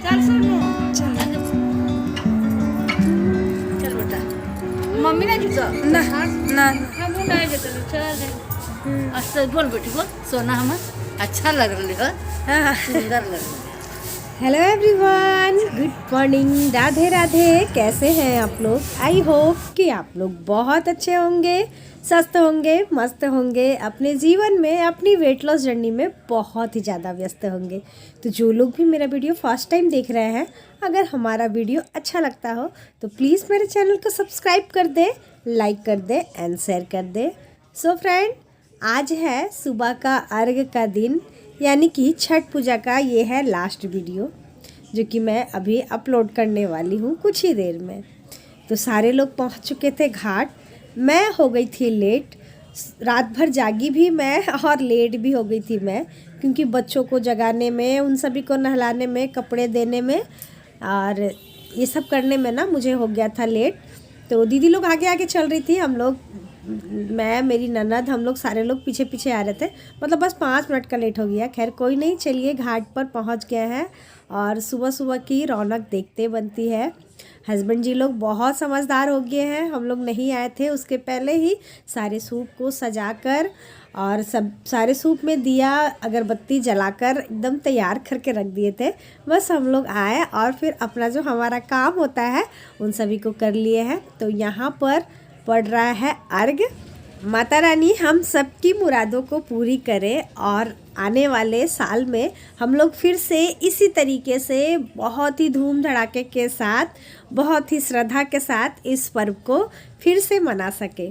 चल सोनू चल चल बेटा मम्मी नाही तुझं ना ना हाँ वो नहीं देते चल अच्छा बोल बेटी बोल सोना हम अच्छा लग रही है हाँ। सुंदर लग रही है hello everyone, good morning, Radhe Radhe. कैसे हैं आप लोग? आई होप कि आप लोग बहुत अच्छे होंगे, स्वस्थ होंगे, मस्त होंगे, अपने जीवन में अपनी वेट लॉस जर्नी में बहुत ही ज़्यादा व्यस्त होंगे। तो जो लोग भी मेरा वीडियो फर्स्ट टाइम देख रहे हैं, अगर हमारा वीडियो अच्छा लगता हो तो प्लीज़ मेरे चैनल को सब्सक्राइब कर दे, लाइक कर दे एंड शेयर कर दे। सो फ्रेंड, आज है सुबह का अर्घ का दिन, यानी कि छठ पूजा का ये है लास्ट वीडियो जो कि मैं अभी अपलोड करने वाली हूँ कुछ ही देर में। तो सारे लोग पहुँच चुके थे घाट, मैं हो गई थी लेट। रात भर जागी भी मैं और लेट भी हो गई थी मैं, क्योंकि बच्चों को जगाने में, उन सभी को नहलाने में, कपड़े देने में और ये सब करने में ना मुझे हो गया था लेट। तो दीदी लोग आगे आगे चल रही थी, हम लोग, मैं, मेरी ननद, हम लोग सारे लोग पीछे पीछे आ रहे थे। मतलब बस 5 मिनट का लेट हो गया। खैर कोई नहीं, चलिए घाट पर पहुंच गए हैं और सुबह सुबह की रौनक देखते बनती है। हस्बैंड जी लोग बहुत समझदार हो गए हैं, हम लोग नहीं आए थे उसके पहले ही सारे सूप को सजाकर और सब सारे सूप में दिया अगरबत्ती जलाकर एकदम तैयार करके रख दिए थे। बस हम लोग आए और फिर अपना जो हमारा काम होता है उन सभी को कर लिए हैं। तो यहाँ पर पड़ रहा है अर्घ। माता रानी हम सबकी मुरादों को पूरी करे और आने वाले साल में हम लोग फिर से इसी तरीके से बहुत ही धूम धड़ाके के साथ, बहुत ही श्रद्धा के साथ इस पर्व को फिर से मना सके।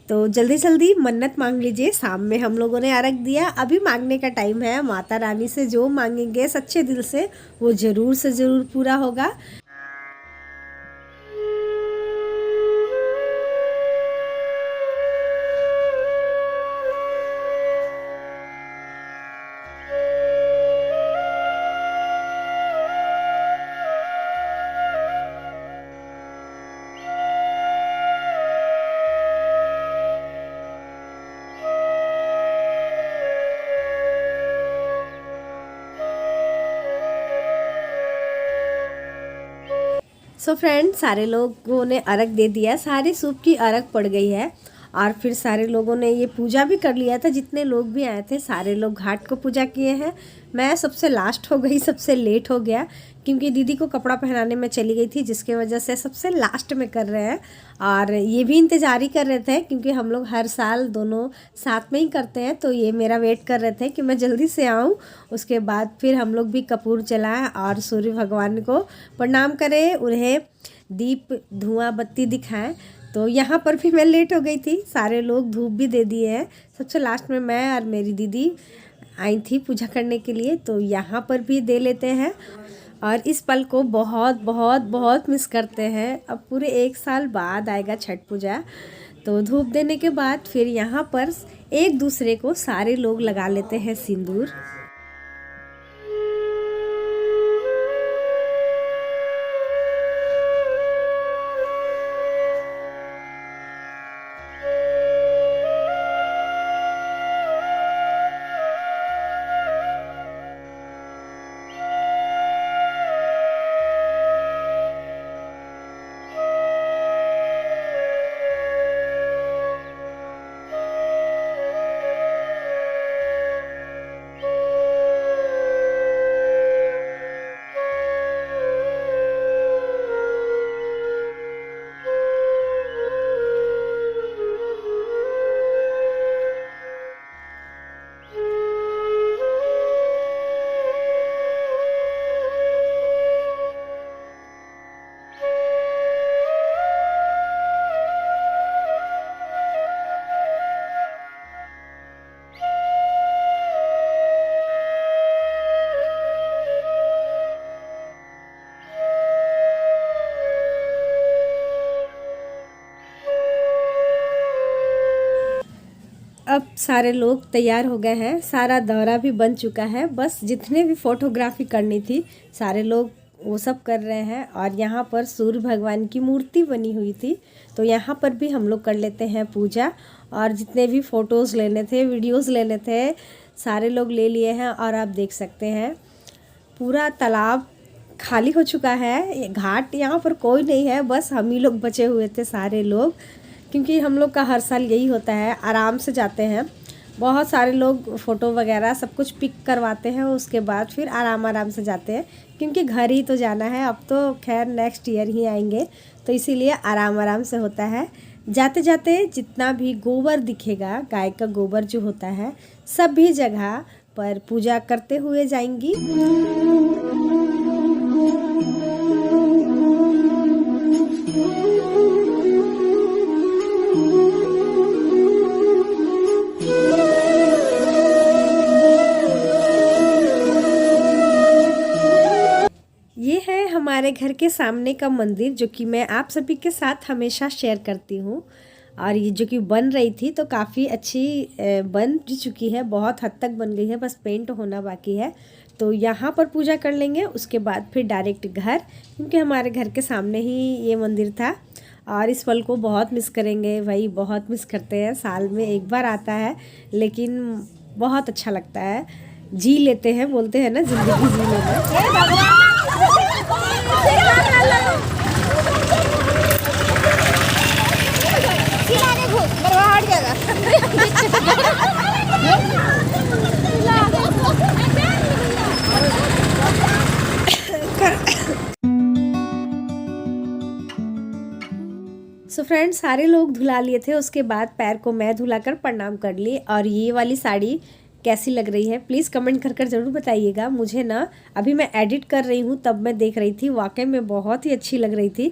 तो जल्दी जल्दी मन्नत मांग लीजिए। शाम में हम लोगों ने अर्घ दिया, अभी मांगने का टाइम है। माता रानी से जो मांगेंगे सच्चे दिल से वो ज़रूर से ज़रूर पूरा होगा। सो फ्रेंड, सारे लोगों ने अर्घ दे दिया, सारे सूप की अर्घ पड़ गई है और फिर सारे लोगों ने ये पूजा भी कर लिया था। जितने लोग भी आए थे सारे लोग घाट को पूजा किए हैं। मैं सबसे लास्ट हो गई, सबसे लेट हो गया, क्योंकि दीदी को कपड़ा पहनाने में चली गई थी, जिसके वजह से सबसे लास्ट में कर रहे हैं। और ये भी इंतज़ार ही कर रहे थे, क्योंकि हम लोग हर साल दोनों साथ में ही करते हैं। तो ये मेरा वेट कर रहे थे कि मैं जल्दी से आऊँ, उसके बाद फिर हम लोग भी कपूर जलाएं और सूर्य भगवान को प्रणाम करें, उन्हें दीप धुआं बत्ती दिखाएं। तो यहाँ पर भी मैं लेट हो गई थी, सारे लोग धूप भी दे दिए हैं। सबसे लास्ट में मैं और मेरी दीदी आई थी पूजा करने के लिए, तो यहाँ पर भी दे लेते हैं और इस पल को बहुत बहुत बहुत मिस करते हैं। अब पूरे 1 साल बाद आएगा छठ पूजा। तो धूप देने के बाद फिर यहाँ पर एक दूसरे को सारे लोग लगा लेते हैं सिंदूर। अब सारे लोग तैयार हो गए हैं, सारा दौरा भी बन चुका है। बस जितने भी फोटोग्राफी करनी थी सारे लोग वो सब कर रहे हैं। और यहाँ पर सूर्य भगवान की मूर्ति बनी हुई थी, तो यहाँ पर भी हम लोग कर लेते हैं पूजा। और जितने भी फ़ोटोज़ लेने थे, वीडियोज़ लेने थे, सारे लोग ले लिए हैं। और आप देख सकते हैं पूरा तालाब खाली हो चुका है। ये घाट यहाँ पर कोई नहीं है, बस हम ही लोग बचे हुए थे सारे लोग, क्योंकि हम लोग का हर साल यही होता है, आराम से जाते हैं। बहुत सारे लोग फ़ोटो वगैरह सब कुछ पिक करवाते हैं, उसके बाद फिर आराम आराम से जाते हैं, क्योंकि घर ही तो जाना है। अब तो खैर नेक्स्ट ईयर ही आएंगे, तो इसीलिए आराम आराम से होता है। जाते जाते जितना भी गोबर दिखेगा, गाय का गोबर जो होता है, सभी जगह पर पूजा करते हुए जाएंगी। ये है हमारे घर के सामने का मंदिर, जो कि मैं आप सभी के साथ हमेशा शेयर करती हूँ। और ये जो कि बन रही थी तो काफ़ी अच्छी बन भी चुकी है, बहुत हद तक बन गई है, बस पेंट होना बाकी है। तो यहाँ पर पूजा कर लेंगे, उसके बाद फिर डायरेक्ट घर, क्योंकि हमारे घर के सामने ही ये मंदिर था। और इस पल को बहुत मिस करेंगे भाई, बहुत मिस करते हैं। साल में एक बार आता है, लेकिन बहुत अच्छा लगता है। जी लेते हैं, बोलते हैं ना, ज़िंदगी जी लेना। सो फ्रेंड्स, सारे लोग धुला लिए थे, उसके बाद पैर को मैं धुलाकर प्रणाम कर ली। और ये वाली साड़ी कैसी लग रही है प्लीज़ कमेंट कर ज़रूर बताइएगा। मुझे ना अभी मैं एडिट कर रही हूँ, तब मैं देख रही थी, वाकई में बहुत ही अच्छी लग रही थी।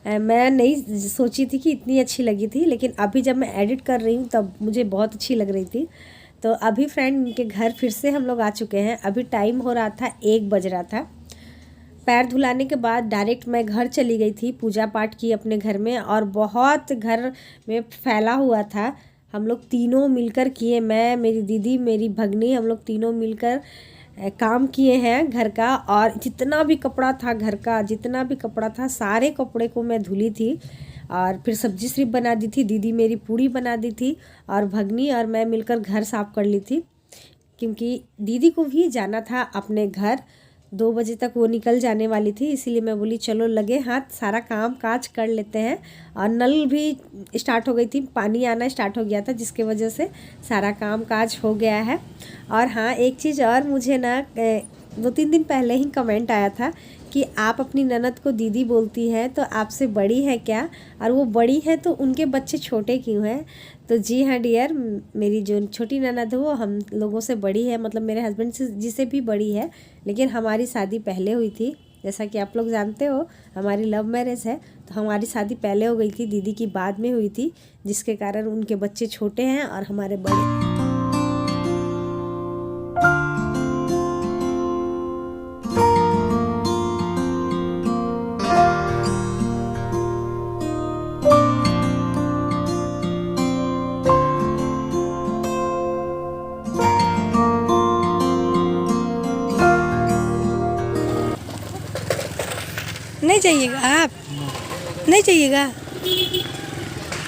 मैं नहीं सोची थी कि इतनी अच्छी लगी थी, लेकिन अभी जब मैं एडिट कर रही हूँ तब मुझे बहुत अच्छी लग रही थी। तो अभी फ्रेंड उनके घर फिर से हम लोग आ चुके हैं। अभी टाइम हो रहा था 1 बज रहा था। पैर धुलाने के बाद डायरेक्ट मैं घर चली गई थी, पूजा पाठ की अपने घर में। और बहुत घर में फैला हुआ था, हम लोग तीनों मिलकर किए, मैं, मेरी दीदी, मेरी भगनी, हम लोग तीनों मिलकर काम किए हैं घर का। और जितना भी कपड़ा था घर का, जितना भी कपड़ा था, सारे कपड़े को मैं धुली थी। और फिर सब्जी सिर्फ बना दी थी, दीदी मेरी पूड़ी बना दी थी, और भगनी और मैं मिलकर घर साफ़ कर ली थी, क्योंकि दीदी को भी जाना था अपने घर। 2 बजे तक वो निकल जाने वाली थी, इसीलिए मैं बोली चलो लगे हाथ सारा काम काज कर लेते हैं। और नल भी स्टार्ट हो गई थी, पानी आना स्टार्ट हो गया था, जिसके वजह से सारा काम काज हो गया है। और हाँ, एक चीज़ और, मुझे ना 2-3 दिन पहले ही कमेंट आया था कि आप अपनी ननद को दीदी बोलती हैं, तो आपसे बड़ी है क्या, और वो बड़ी है तो उनके बच्चे छोटे क्यों हैं। तो जी हाँ डियर, मेरी जो छोटी ननद है वो हम लोगों से बड़ी है, मतलब मेरे हस्बैंड से जिसे भी बड़ी है, लेकिन हमारी शादी पहले हुई थी। जैसा कि आप लोग जानते हो, हमारी लव मैरिज है, तो हमारी शादी पहले हो गई थी, दीदी की बाद में हुई थी, जिसके कारण उनके बच्चे छोटे हैं और हमारे बड़े। नहीं जाइएगा आप? नहीं जाइएगा?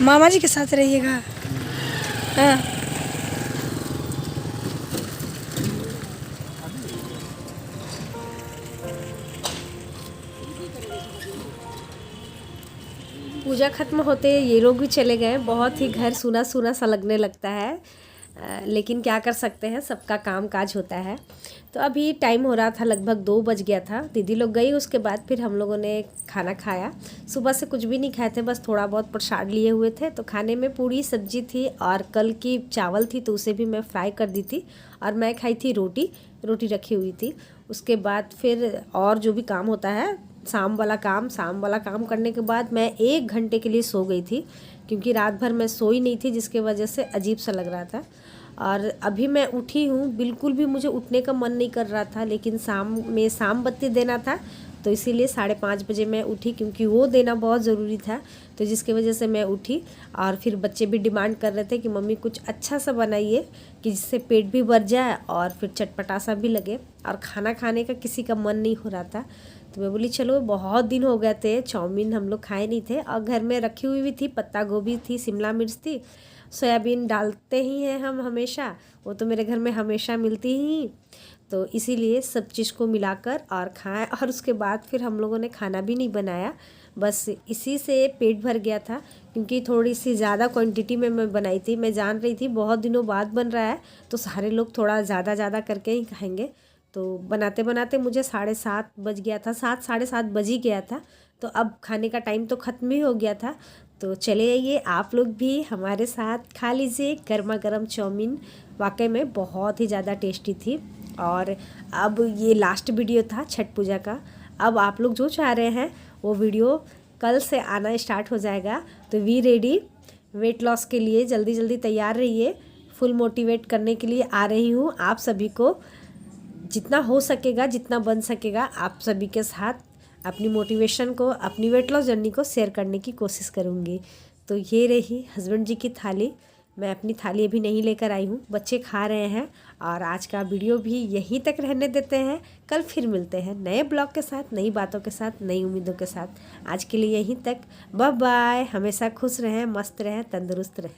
मामा जी के साथ रहिएगा। हाँ। पूजा खत्म होते ये लोग भी चले गए। बहुत ही घर सूना सूना सा लगने लगता है, लेकिन क्या कर सकते हैं, सबका काम काज होता है। तो अभी टाइम हो रहा था, लगभग 2 बज गया था। दीदी लोग गई, उसके बाद फिर हम लोगों ने खाना खाया। सुबह से कुछ भी नहीं खाए थे, बस थोड़ा बहुत प्रसाद लिए हुए थे। तो खाने में पूरी सब्जी थी, और कल की चावल थी तो उसे भी मैं फ्राई कर दी थी, और मैं खाई थी रोटी रखी हुई थी। उसके बाद फिर और जो भी काम होता है, शाम वाला काम करने के बाद मैं 1 घंटे के लिए सो गई थी, क्योंकि रात भर मैं सोई नहीं थी, जिसके वजह से अजीब सा लग रहा था। और अभी मैं उठी हूँ, बिल्कुल भी मुझे उठने का मन नहीं कर रहा था, लेकिन शाम बत्ती देना था, तो इसीलिए 5:30 बजे मैं उठी, क्योंकि वो देना बहुत ज़रूरी था। तो जिसकी वजह से मैं उठी। और फिर बच्चे भी डिमांड कर रहे थे कि मम्मी कुछ अच्छा सा बनाइए, कि जिससे पेट भी भर जाए और फिर चटपटा सा भी लगे, और खाना खाने का किसी का मन नहीं हो रहा था। तो मैं बोली चलो, बहुत दिन हो गए थे, चाउमीन हम लोग खाए नहीं थे, और घर में रखी हुई भी थी, पत्ता गोभी थी, शिमला मिर्च थी, सोयाबीन डालते ही हैं हम हमेशा, वो तो मेरे घर में हमेशा मिलती ही। तो इसीलिए सब चीज़ को मिलाकर और खाएं। और उसके बाद फिर हम लोगों ने खाना भी नहीं बनाया, बस इसी से पेट भर गया था, क्योंकि थोड़ी सी ज़्यादा क्वांटिटी में मैं बनाई थी। मैं जान रही थी बहुत दिनों बाद बन रहा है तो सारे लोग थोड़ा ज़्यादा ज़्यादा करके ही खाएंगे। तो बनाते बनाते मुझे 7:30 बज गया था, 7 साढ़े 7 बज ही गया था। तो अब खाने का टाइम तो ख़त्म ही हो गया था। तो चले आइए आप लोग भी हमारे साथ खा लीजिए गर्मा गर्म चाउमीन। वाकई में बहुत ही ज़्यादा टेस्टी थी। और अब ये लास्ट वीडियो था छठ पूजा का। अब आप लोग जो चाह रहे हैं वो वीडियो कल से आना स्टार्ट हो जाएगा। तो वी रेडी वेट लॉस के लिए जल्दी जल्दी तैयार रहिए। फुल मोटिवेट करने के लिए आ रही हूँ आप सभी को। जितना हो सकेगा, जितना बन सकेगा, आप सभी के साथ अपनी मोटिवेशन को, अपनी वेट लॉस जर्नी को शेयर करने की कोशिश करूँगी। तो ये रही हस्बैंड जी की थाली। मैं अपनी थाली अभी नहीं लेकर आई हूँ, बच्चे खा रहे हैं। और आज का वीडियो भी यहीं तक रहने देते हैं। कल फिर मिलते हैं नए ब्लॉग के साथ, नई बातों के साथ, नई उम्मीदों के साथ। आज के लिए यहीं तक, बाय बाय। हमेशा खुश रहें, मस्त रहें, तंदुरुस्त रहें।